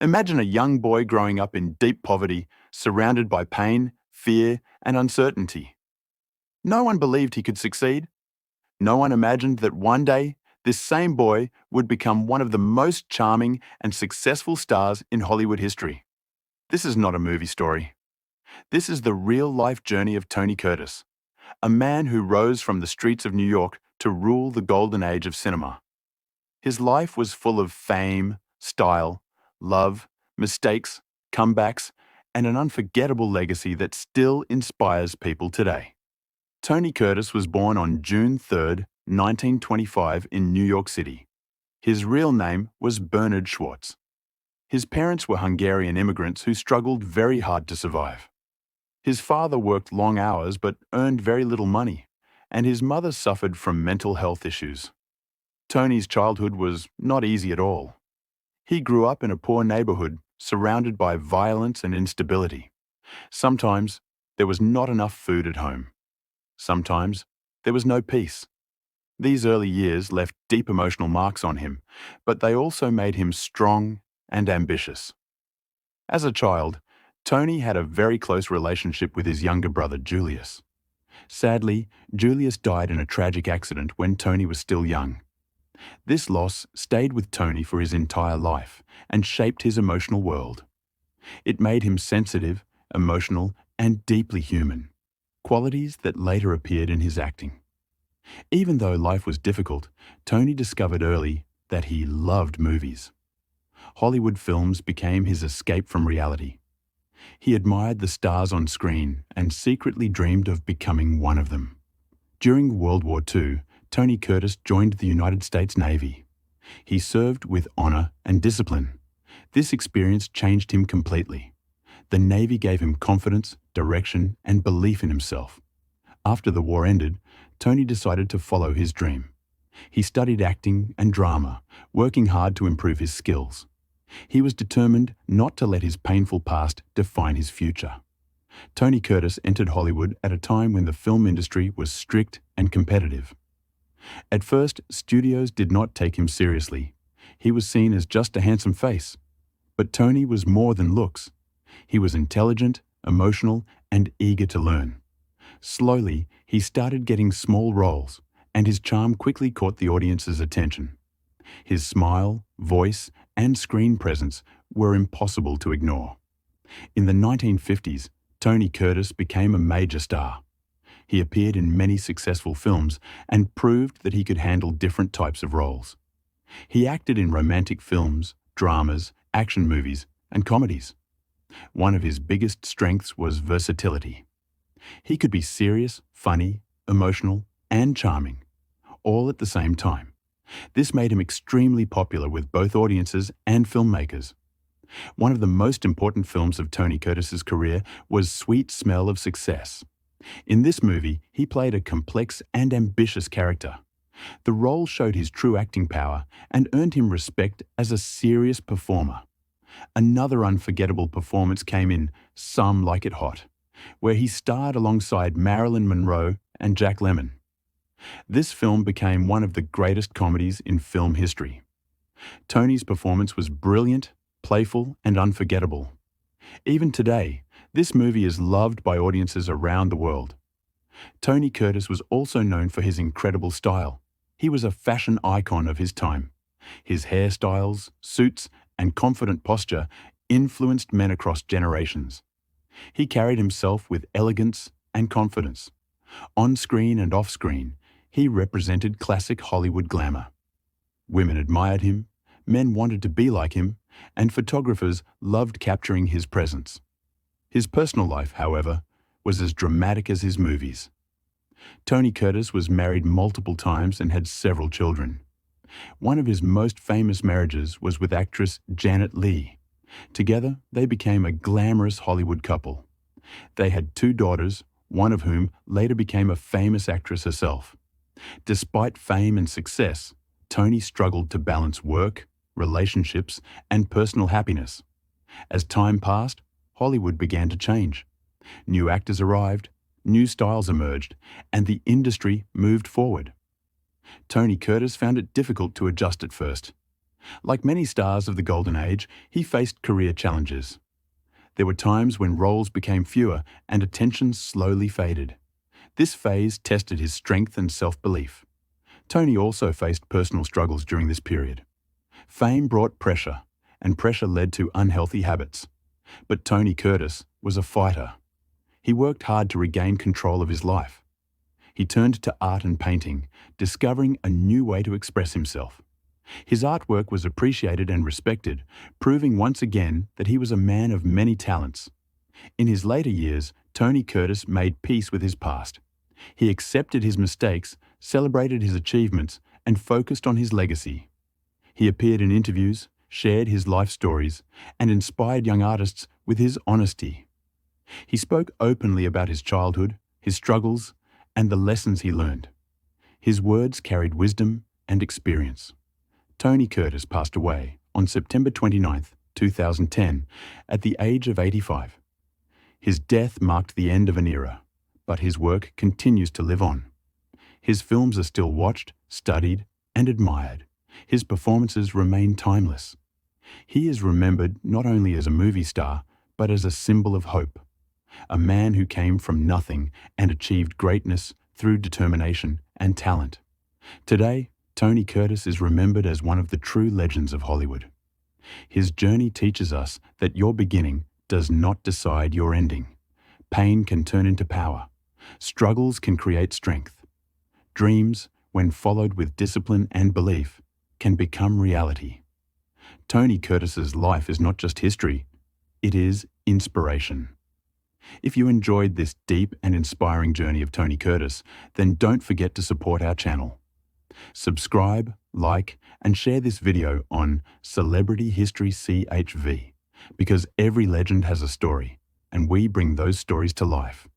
Imagine a young boy growing up in deep poverty, surrounded by pain, fear, and uncertainty. No one believed he could succeed. No one imagined that one day, this same boy would become one of the most charming and successful stars in Hollywood history. This is not a movie story. This is the real-life journey of Tony Curtis, a man who rose from the streets of New York to rule the golden age of cinema. His life was full of fame, style, love, mistakes, comebacks, and an unforgettable legacy that still inspires people today. Tony Curtis was born on June 3, 1925 in New York City. His real name was Bernard Schwartz. His parents were Hungarian immigrants who struggled very hard to survive. His father worked long hours but earned very little money, and his mother suffered from mental health issues. Tony's childhood was not easy at all. He grew up in a poor neighborhood surrounded by violence and instability. Sometimes there was not enough food at home. Sometimes there was no peace. These early years left deep emotional marks on him, but they also made him strong and ambitious. As a child, Tony had a very close relationship with his younger brother Julius. Sadly, Julius died in a tragic accident when Tony was still young. This loss stayed with Tony for his entire life and shaped his emotional world. It made him sensitive, emotional, and deeply human, qualities that later appeared in his acting. Even though life was difficult, Tony discovered early that he loved movies. Hollywood films became his escape from reality. He admired the stars on screen and secretly dreamed of becoming one of them. During World War II, Tony Curtis joined the United States Navy. He served with honor and discipline. This experience changed him completely. The Navy gave him confidence, direction, and belief in himself. After the war ended, Tony decided to follow his dream. He studied acting and drama, working hard to improve his skills. He was determined not to let his painful past define his future. Tony Curtis entered Hollywood at a time when the film industry was strict and competitive. At first, studios did not take him seriously. He was seen as just a handsome face. But Tony was more than looks. He was intelligent, emotional, and eager to learn. Slowly, he started getting small roles, and his charm quickly caught the audience's attention. His smile, voice, and screen presence were impossible to ignore. In the 1950s, Tony Curtis became a major star. He appeared in many successful films and proved that he could handle different types of roles. He acted in romantic films, dramas, action movies, and comedies. One of his biggest strengths was versatility. He could be serious, funny, emotional, and charming, all at the same time. This made him extremely popular with both audiences and filmmakers. One of the most important films of Tony Curtis's career was Sweet Smell of Success. In this movie, he played a complex and ambitious character. The role showed his true acting power and earned him respect as a serious performer. Another unforgettable performance came in Some Like It Hot, where he starred alongside Marilyn Monroe and Jack Lemmon. This film became one of the greatest comedies in film history. Tony's performance was brilliant, playful, and unforgettable. Even today, this movie is loved by audiences around the world. Tony Curtis was also known for his incredible style. He was a fashion icon of his time. His hairstyles, suits, and confident posture influenced men across generations. He carried himself with elegance and confidence. On screen and off screen, he represented classic Hollywood glamour. Women admired him, men wanted to be like him, and photographers loved capturing his presence. His personal life, however, was as dramatic as his movies. Tony Curtis was married multiple times and had several children. One of his most famous marriages was with actress Janet Leigh. Together, they became a glamorous Hollywood couple. They had 2 daughters, one of whom later became a famous actress herself. Despite fame and success, Tony struggled to balance work, relationships, and personal happiness. As time passed, Hollywood began to change. New actors arrived, new styles emerged, and the industry moved forward. Tony Curtis found it difficult to adjust at first. Like many stars of the Golden Age, he faced career challenges. There were times when roles became fewer and attention slowly faded. This phase tested his strength and self-belief. Tony also faced personal struggles during this period. Fame brought pressure, and pressure led to unhealthy habits. But Tony Curtis was a fighter. He worked hard to regain control of his life. He turned to art and painting, discovering a new way to express himself. His artwork was appreciated and respected, proving once again that he was a man of many talents. In his later years, Tony Curtis made peace with his past. He accepted his mistakes, celebrated his achievements, and focused on his legacy. He appeared in interviews, shared his life stories, and inspired young artists with his honesty. He spoke openly about his childhood, his struggles, and the lessons he learned. His words carried wisdom and experience. Tony Curtis passed away on September 29, 2010, at the age of 85. His death marked the end of an era, but his work continues to live on. His films are still watched, studied, and admired. His performances remain timeless. He is remembered not only as a movie star, but as a symbol of hope. A man who came from nothing and achieved greatness through determination and talent. Today, Tony Curtis is remembered as one of the true legends of Hollywood. His journey teaches us that your beginning does not decide your ending. Pain can turn into power. Struggles can create strength. Dreams, when followed with discipline and belief, can become reality. Tony Curtis's life is not just history, it is inspiration. If you enjoyed this deep and inspiring journey of Tony Curtis, then don't forget to support our channel. Subscribe, like, and share this video on Celebrity History CHV, because every legend has a story, and we bring those stories to life.